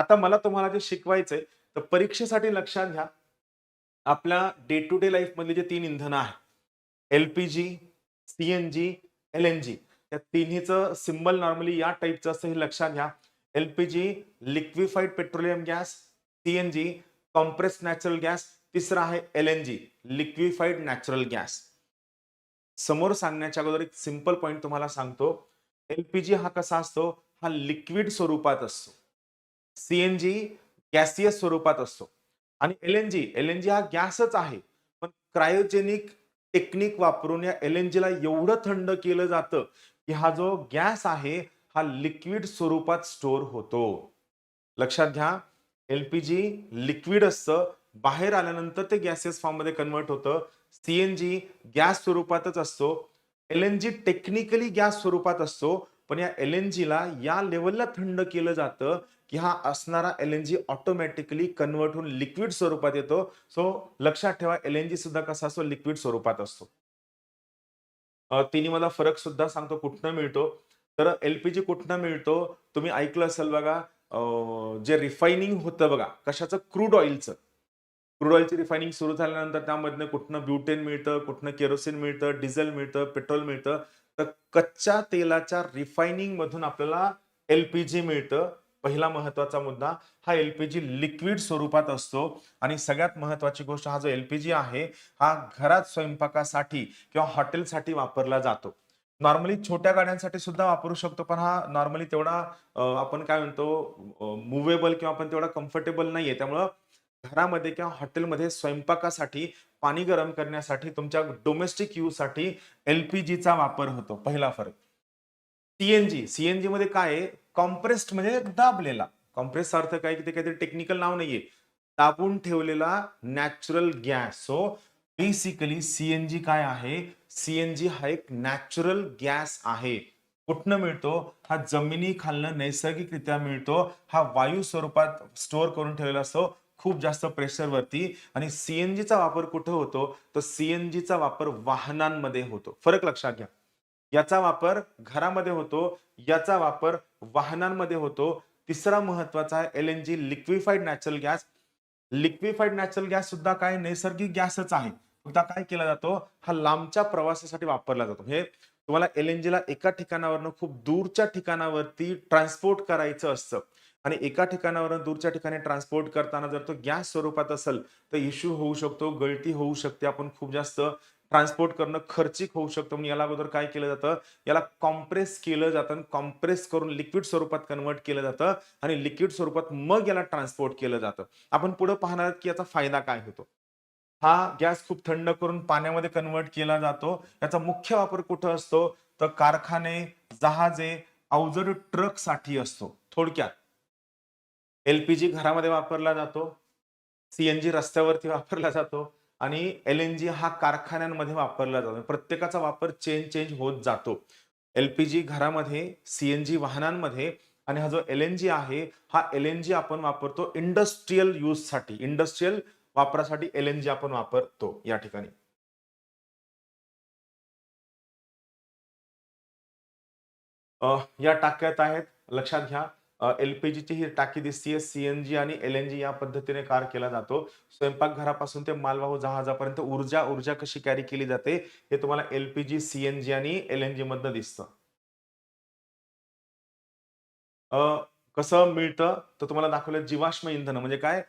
आता मला तुम्हाला जे शिकवायचंय, तर परीक्षेसाठी लक्षात घ्या, आपल्या डे टू डे लाईफ मधली जे 3 इंधनं आहेत. एल-पी-जी, सी-एन-जी, एल-एन-जी. या तिन्हीचं सिम्बॉल नॉर्मली या टाइपचं असतं हे लक्षात घ्या. LPG liquefied petroleum gas, CNG compressed natural gas, तिसरा आहे एल-एन-जी लिक्विफाईड नॅचरल गॅस. समोर सांगण्याच्या अगोदर एक सिंपल पॉइंट तुम्हाला सांगतो. एल-पी-जी हा कसा असतो? हा लिक्विड स्वरूपात असतो. सी-एन-जी गॅसियस स्वरूपात असतो आणि एल-एन-जी हा गॅसच आहे. पण क्रायोजेनिक टेक्निक वापरून या एल-एन-जीला एवढं थंड केलं जातं, की हा जो गॅस आहे, हा लिक्विड स्वरूपात स्टोअर होतो. लक्षात घ्या, एल-पी-जी लिक्विड असतं. बाहेर आल्यानंतर ते गॅसियस फॉर्ममध्ये कन्व्हर्ट होतं. सी-एन-जी गॅस स्वरूपातच असतो. एल-एन-जी टेक्निकली गॅस स्वरूपात असतो. पण या एल-एन-जीला या लेव्हलला थंड केलं जातं, की हा असणारा एल-एन-जी ऑटोमॅटिकली कन्व्हर्ट होऊन लिक्विड स्वरूपात येतो. सो लक्षात ठेवा एल-एन-जी सुद्धा कसा असतो? लिक्विड स्वरूपात असतो. तिन्हीमधला फरक सुद्धा सांगतो कुठनं मिळतो. तर एल-पी-जी कुठनं मिळतो? तुम्ही ऐकलं असेल बघा, जे रिफायनिंग होतं बघा, कशाचं? क्रूड ऑइलचं. क्रूड ऑइलची रिफायनिंग सुरू झाल्यानंतर त्यामधनं कुठनं ब्युटेन मिळतं, कुठनं केरोसिन मिळतं, डिझेल मिळतं, पेट्रोल मिळतं. तर कच्च्या तेलाच्या रिफायनिंगमधून आपल्याला एल-पी-जी मिळतं. पहिला महत्त्वाचा मुद्दा. हा एल-पी-जी लिक्विड स्वरूपात असतो आणि सगळ्यात महत्त्वाची गोष्ट हा जो एल-पी-जी आहे, हा घरात स्वयंपाकासाठी किंवा हॉटेलसाठी वापरला जातो. नॉर्मली छोट्या गाड्यांसाठी सुद्धा वापरू शकतो, पण हा नॉर्मली तेवढा आपण काय म्हणतो मूव्हेबल किंवा आपण तेवढा कम्फर्टेबल नाहीये. त्यामुळं घरामध्ये किंवा हॉटेलमध्ये स्वयंपाकासाठी, पाणी गरम करण्यासाठी, तुमच्या डोमेस्टिक यूजसाठी एल-पी-जीचा वापर होतो. पहिला फरक. सी-एन-जी मध्ये काय आहे? कॉम्प्रेस्ड म्हणजे दाबलेला. कॉम्प्रेसचा अर्थ काय, की ते काहीतरी टेक्निकल नाव नाहीये. दाबून ठेवलेला natural gas. So basically see काय आहे? सी हा एक नॅचरल गॅस आहे. कुठनं मिळतो? हा जमिनीखालनं नैसर्गिकरित्या मिळतो. हा वायू स्वरूपात स्टोअर करून ठेवलेला असतो. खूप जास्त प्रेशरवरती आणि सी वापर कुठे होतो? तर सी वापर वाहनांमध्ये होतो. फरक लक्षात घ्या. याचा वापर घरामध्ये होतो, याचा वापर वाहनांमध्ये होतो. तिसरा महत्वाचा आहे LNG liquefied natural gas. Liquefied natural gas सुद्धा काय नैसर्गिक गॅसच आहे. फक्त काय केला जातो? हा लांबच्या प्रवासासाठी वापरला जातो. हे तुम्हाला एल-एन-जीला एका ठिकाणावरून खूप दूरच्या ठिकाणावरती ट्रान्सपोर्ट करायचं असतं आणि एका ठिकाणावरून दूरच्या ठिकाणी ट्रान्सपोर्ट करताना जर तो गॅस स्वरूपात असेल, तर इश्यू होऊ शकतो, गळती होऊ शकते. आपण खूप जास्त ट्रान्सपोर्ट करणं खर्चिक होऊ शकतं. म्हणून याला अगोदर काय केलं जातं? याला कॉम्प्रेस केलं जातं आणि कॉम्प्रेस करून लिक्विड स्वरूपात कन्व्हर्ट केलं जातं आणि लिक्विड स्वरूपात मग याला ट्रान्सपोर्ट केलं जातं. आपण पुढे पाहणार आहोत, की याचा फायदा काय होतो. हा गॅस खूप थंड करून पाण्यामध्ये कन्व्हर्ट केला जातो. याचा मुख्य वापर कुठं असतो? तर कारखाने, जहाजे, अवजड ट्रकसाठी असतो. थोडक्यात एल-पी-जी घरामध्ये वापरला जातो. सी रस्त्यावरती वापरला जातो आणि एल-एन-जी हा कारखान्यांमध्ये वापरला जातो. प्रत्येकाचा वापर चेंज चेंज होत जातो. एल-पी-जी घरामध्ये, सी वाहनांमध्ये आणि हा जो एल-एन-जी आहे, हा एल-एन-जी आपण वापरतो इंडस्ट्रियल यूजसाठी. इंडस्ट्रियल वापरासाठी एल-एन-जी आपण वापरतो या ठिकाणी. या टाक्यात आहेत. लक्षात घ्या. एल-पी-जीची ही टाकी दिसतीये. सी आणि एल-एन-जी या पद्धतीने कार केला जातो. स्वयंपाकघरापासून ते मालवाहू जहाजापर्यंत ऊर्जा कशी कॅरी केली जाते, हे तुम्हाला एल-पी-जी, सी आणि एल-एन-जी मधनं दिसतं. अ, कसं मिळतं? तर तुम्हाला दाखवलं जीवाश्म इंधन म्हणजे काय?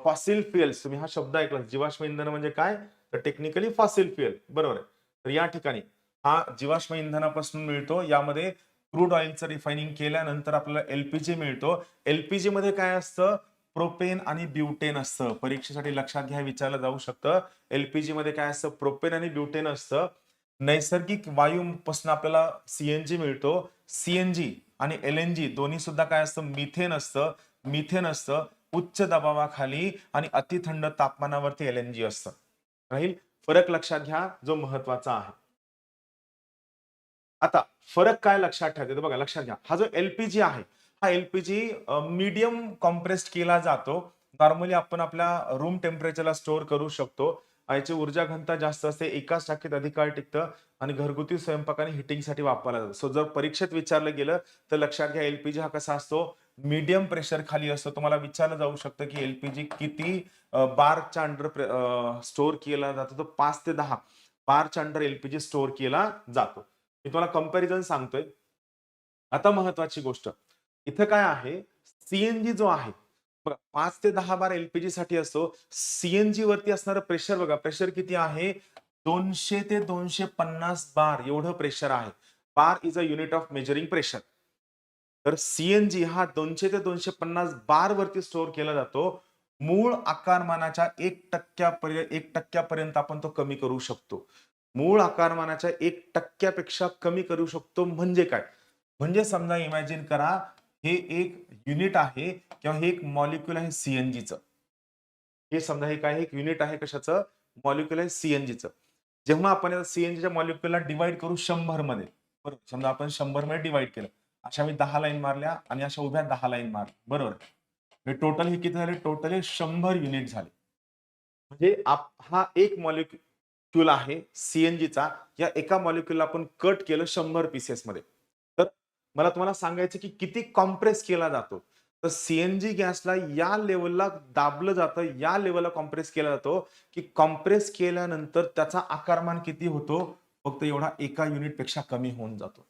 फॉसिल फ्युएल्स तुम्ही हा शब्द ऐकला. जीवाश्म इंधन म्हणजे काय? तर टेक्निकली फॉसिल फ्युएल बरोबर आहे. तर या ठिकाणी हा जीवाश्म इंधनापासून मिळतो. यामध्ये क्रूड ऑइलचं रिफायनिंग केल्यानंतर आपल्याला एल मिळतो. एल मध्ये काय असतं? प्रोपेन आणि ब्युटेन असतं. परीक्षेसाठी लक्षात घ्या, विचारलं जाऊ शकतं. एल मध्ये काय असतं? प्रोपेन आणि ब्युटेन असतं. नैसर्गिक वायूपासून आपल्याला सी मिळतो. सी आणि एल-एन-जी दोन्ही सुद्धा काय असतं? मिथेन असतं. मिथेन असतं उच्च दबावाखाली आणि अतिथंड तापमानावरती एल-एन-जी असतं. राहील. फरक लक्षात घ्या जो महत्वाचा आहे. आता फरक काय लक्षात ठेवायचा? बघा लक्षात घ्या. हा जो एल आहे, हा एल-पी-जी मीडियम कॉम्प्रेस्ड केला जातो. नॉर्मली आपण आपल्या रूम टेम्परेचरला स्टोअर करू शकतो. याची ऊर्जा घनता जास्त असते. एकाच टाकीत अधिक काळ टिकतं आणि घरगुती स्वयंपाक आणि हिटिंगसाठी वापरला जातो. सो जर परीक्षेत विचारलं गेलं तर लक्षात घ्या एल हा कसा असतो? मीडियम प्रेशर खाली असतो. तुम्हाला विचारलं जाऊ शकतं की एलपीजी किती बारच्या अंडर स्टोअर केला जातो, तर 5 ते 10 बारच्या अंडर एलपीजी स्टोअर केला जातो. मी तुम्हाला कंपॅरिझन सांगतोय. आता महत्वाची गोष्ट, इथं काय आहे, सीएनजी जो आहे बघा 5 ते 10 बार एलपीजी साठी असतो. सीएनजी वरती असणारं प्रेशर बघा, प्रेशर किती आहे, 200 ते 250 बार एवढं प्रेशर आहे. Bar is a unit of measuring pressure. तर सीएनजी हा 200 ते 250 बार वरती स्टोअर केला जातो. मूळ आकारमानाच्या 1% आपण तो कमी करू शकतो. मूळ आकारमानाच्या 1% कमी करू शकतो म्हणजे काय? म्हणजे समजा इमॅजिन करा, हे एक युनिट आहे किंवा हे एक मॉलिक्यूल आहे सीएनजीचं. हे समजा हे काय, एक युनिट आहे कशाचं, मॉलिक्यूल आहे सीएनजीचं. जेव्हा आपण या सीएनजीच्या मॉलिक्यूलला डिवाइड करू 100 मध्ये, बरोबर, समजा आपण 100 मध्ये डिवाइड केलं, अशा मी 10 लाईन मारल्या आणि अशा उभ्या 10 लाईन मारल्या, बरोबर. हे टोटल हे किती झाले, टोटल हे 100 युनिट झाले. म्हणजे हा एक मॉलिक्यूल आहे सीएनजीचा, या एका मॉलिक्यूलला आपण कट केलं 100 पीसेस मध्ये. तर मला तुम्हाला सांगायचं की किती कॉम्प्रेस केला जातो. तर सीएनजी गॅसला या लेवलला दाबलं जातं, या लेवलला कॉम्प्रेस केला जातो, की कॉम्प्रेस केल्यानंतर त्याचा आकारमान किती होतो, फक्त एवढा एका युनिट पेक्षा कमी होऊन जातो.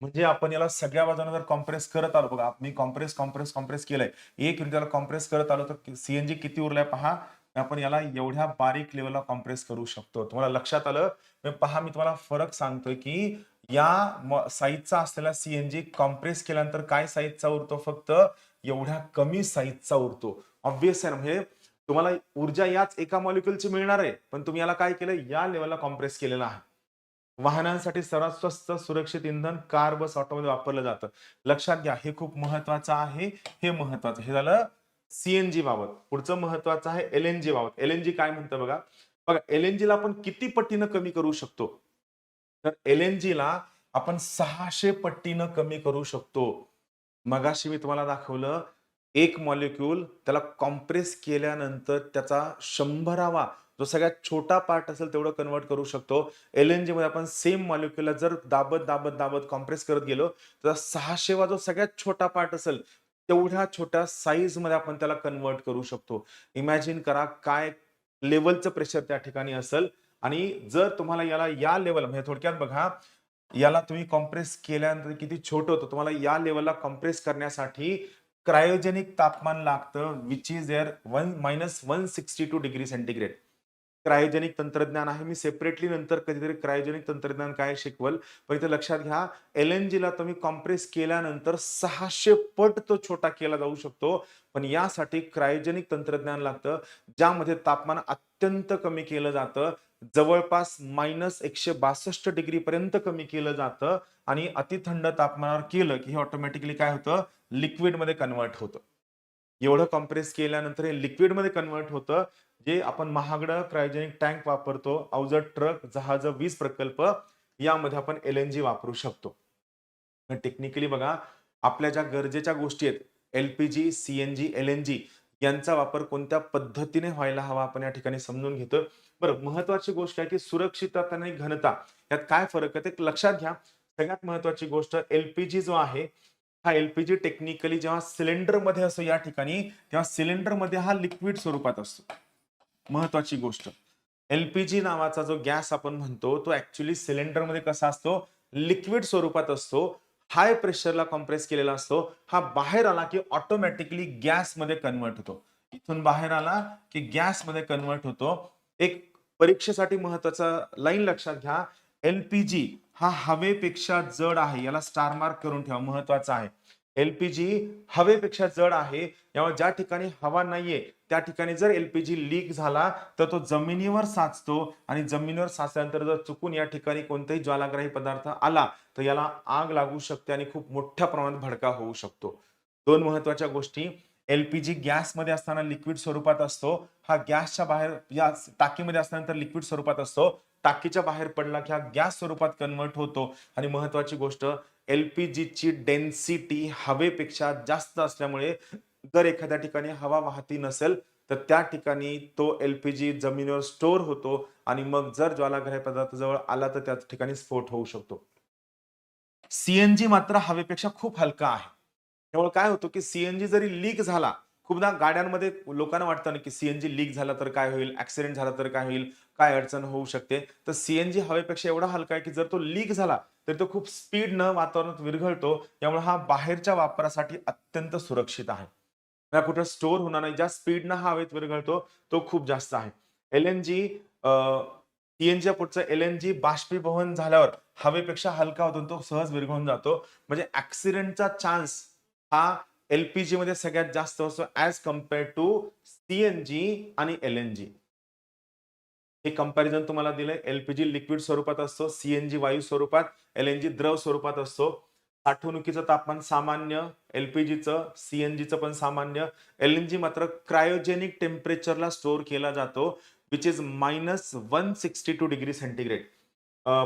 म्हणजे आपण याला सगळ्या बाजूने जर कॉम्प्रेस करत आलो, बघा मी कॉम्प्रेस कॉम्प्रेस कॉम्प्रेस केलंय, एक युनिट त्याला कॉम्प्रेस करत आलो, तर सीएनजी किती उरलाय पहा. आपण याला एवढ्या बारीक लेवलला कॉम्प्रेस करू शकतो. तुम्हाला लक्षात आलं? पहा, मी तुम्हाला फरक सांगतोय की या साईजचा असलेला सीएनजी कॉम्प्रेस केल्यानंतर काय साईजचा उरतो, फक्त एवढ्या कमी साईजचा उरतो. ऑब्विस आहे ना, म्हणजे तुम्हाला ऊर्जा याच एका मॉलिक्युलची मिळणार आहे, पण तुम्ही याला काय केलं, या लेवलला कॉम्प्रेस केलेलं आहे. वाहनांसाठी सर्वात स्वस्त सुरक्षित इंधन कार, बस, ऑटोमध्ये वापरलं जातं. लक्षात घ्या, हे खूप महत्वाचं आहे. हे महत्वाचं, हे झालं सीएनजी बाबत. पुढचं महत्वाचं आहे एलएनजी बाबत. एलएनजी काय म्हणतं बघा. बघा, एलएनजी ला आपण किती पटीनं कमी करू शकतो, तर एलएनजी ला आपण 600 पटीनं कमी करू शकतो. मगाशी मी तुम्हाला दाखवलं, एक मॉलिक्यूल त्याला कॉम्प्रेस केल्यानंतर त्याचा 100वा जो सगळ्यात छोटा पार्ट असेल तेवढं कन्व्हर्ट करू शकतो. एलएनजी मध्ये आपण सेम मॉलिक्यूलला जर दाबत दाबत दाबत कॉम्प्रेस करत गेलो, तर 600वा जो सगळ्यात छोटा पार्ट असेल तेवढ्या छोट्या साईज मध्ये आपण त्याला कन्व्हर्ट करू शकतो. इमॅजिन करा काय लेवलचं प्रेशर त्या ठिकाणी असेल. आणि जर तुम्हाला याला या लेवल, म्हणजे थोडक्यात बघा, याला तुम्ही कॉम्प्रेस केल्यानंतर किती छोटं होतं, तुम्हाला या लेवलला कॉम्प्रेस करण्यासाठी क्रायोजेनिक तापमान लागतं, which is there -162 degree centigrade. Cryogenic तंत्रज्ञान आहे, मी सेपरेटली नंतर कधीतरी क्रायोजेनिक तंत्रज्ञान काय शिकवल. पण इथे लक्षात घ्या, एलएनजी ला तुम्ही कॉम्प्रेस केल्यानंतर 600 पट तो छोटा केला जाऊ शकतो. पण यासाठी क्रायोजेनिक तंत्रज्ञान लागतं, ज्यामध्ये तापमान अत्यंत कमी केलं जातं, जवळपास -162 डिग्री पर्यंत कमी केलं जातं. आणि अतिथंड तापमानावर केलं की हे ऑटोमॅटिकली काय होतं, लिक्विड मध्ये कन्वर्ट होतं. एवढं कॉम्प्रेस केल्यानंतर हे लिक्विड मध्ये कन्वर्ट होतं. जे आपण महागडं क्रायोजेनिक टँक वापरतो, अवजड ट्रक, जहाज, वीज प्रकल्प, यामध्ये आपण एलएनजी वापरू शकतो. टेक्निकली बघा, आपल्या ज्या गरजेच्या गोष्टी आहेत, एलपीजी, सीएनजी, एलएनजी, यांचा वापर कोणत्या पद्धतीने व्हायला हवा आपण या ठिकाणी समजून घेतो. बरं, महत्वाची गोष्ट आहे की सुरक्षितता आणि घनता यात काय फरक आहे ते लक्षात घ्या. सगळ्यात महत्वाची गोष्ट, एलपीजी जो आहे, हा एलपीजी टेक्निकली जेव्हा सिलेंडर मध्ये असतो या ठिकाणी, तेव्हा सिलेंडर मध्ये हा लिक्विड स्वरूपात असतो. महत्वाची गोष्ट, एलपीजी नावाचा जो गॅस आपण म्हणतो, तो ऍक्च्युली सिलेंडर मध्ये कसा असतो, लिक्विड स्वरूपात असतो. हाय प्रेशरला कॉम्प्रेस केलेला असतो. हा बाहेर आला की ऑटोमॅटिकली गॅस मध्ये कन्वर्ट होतो. इथून बाहेर आला की गॅस मध्ये कन्वर्ट होतो. एक परीक्षेसाठी महत्वाचा लाईन लक्षात घ्या, एलपीजी हा हवेपेक्षा जड आहे, याला स्टार मार्क करून ठेवा, महत्वाचा आहे. एलपीजी हवेपेक्षा जड आहे, त्यामुळे ज्या ठिकाणी हवा नाहीये त्या ठिकाणी जर एलपीजी लीक झाला तर तो जमिनीवर साचतो, आणि जमिनीवर साचल्यानंतर जर चुकून या ठिकाणी कोणताही ज्वालाग्राही पदार्थ आला तर याला आग लागू शकते आणि खूप मोठ्या प्रमाणात भडका होऊ शकतो. दोन महत्वाच्या गोष्टी, एलपीजी गॅसमध्ये असताना लिक्विड स्वरूपात असतो. हा गॅसच्या बाहेर या टाकीमध्ये असल्यानंतर लिक्विड स्वरूपात असतो. टाकीच्या बाहेर पडला की हा गॅस स्वरूपात कन्वर्ट होतो. आणि महत्वाची गोष्ट, एलपीजी ची डेन्सिटी हवेपेक्षा जास्त असल्यामुळे जर एखाद्या ठिकाणी हवा वाहती नसेल तर त्या ठिकाणी तो एलपीजी जमिनीवर स्टोअर होतो, आणि मग जर ज्वालाग्राही पदार्थ जवळ आला तर त्या ठिकाणी स्फोट होऊ शकतो. सीएनजी मात्र हवेपेक्षा खूप हलका आहे. त्यामुळे काय होतं की सीएनजी जरी लीक झाला, खूपदा गाड्यांमध्ये लोकांना वाटतं ना की सीएनजी लीक झाला तर काय होईल, ऍक्सिडेंट झाला तर काय होईल, काय अडचण होऊ शकते. तर सीएनजी हवेपेक्षा एवढा हलका आहे की जर तो लीक झाला तर तो खूप स्पीडनं वातावरणात विरघळतो. त्यामुळे हा बाहेरच्या वापरासाठी अत्यंत सुरक्षित आहे. ना कुठं स्टोअर होणार नाही. ज्या स्पीडनं हा हवेत विरघळतो तो खूप जास्त आहे. एल-एन-जी सीएनजीच्या पुढचं एल-एन-जी बाष्पीभवन झाल्यावर हवेपेक्षा हलका होतो आणि तो सहज विरघळून जातो. म्हणजे ॲक्सिडेंटचा चान्स हा एल-पी-जी मध्ये सगळ्यात जास्त असतो ॲज कंपेअर टू सीएनजी आणि एल-एन-जी. हे कंपॅरिझन तुम्हाला दिलंय. एल-पी-जी लिक्विड स्वरूपात असतो, सीएनजी वायू स्वरूपात, एल-एन-जी द्रव स्वरूपात असतो. साठवणुकीचं तापमान सामान्य, एल-पी-जीचं, सीएनजीचं पण सामान्य. एल-एन-जी मात्र क्रायोजेनिक टेम्परेचरला स्टोअर केला जातो, व्हिच इज -162 डिग्री सेंटीग्रेड.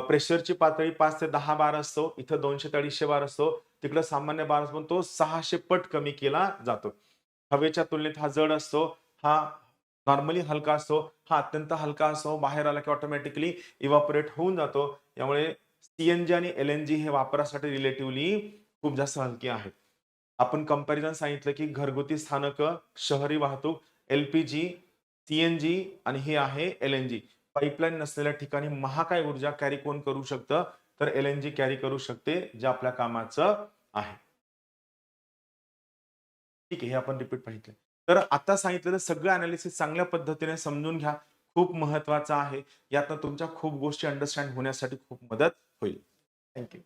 प्रेशरची पातळी 5 ते 10 बार असतो. इथं 200 ते 250 बार असतो. तिकडं सामान्य बार असतो, पण तो 600 पट कमी केला जातो. हवेच्या तुलनेत हा जड असतो. हा नॉर्मली हलका असतो. हा अत्यंत हलका असतो. बाहेर आला की ऑटोमॅटिकली इव्हॅपोरेट होऊन जातो. त्यामुळे सीएनजी आणि एल-एन-जी हे वापरासाठी रिलेटिव्हली खूप जास्त हलकी आहेत. आपण कंपॅरिझन सांगितलं की घरगुती स्थानकं, शहरी वाहतूक, एल-पी-जी, सीएनजी आणि हे आहे एल-एन-जी. पाईपलाईन नसलेल्या ठिकाणी महाकाय ऊर्जा कॅरी कोण करू शकतं? तर एल-एन-जी कॅरी करू शकते, जे आपल्या कामाचं आहे. ठीक आहे, हे आपण रिपीट पाहिजे. तर आता सांगितलेलं सगळं एनालिसिस चांगल्या पद्धतीने समजून घ्या. खूप महत्वाचं आहे. यातनं तुमच्या खूप गोष्टी अंडरस्टँड होण्यासाठी खूप मदत होईल. Thank you.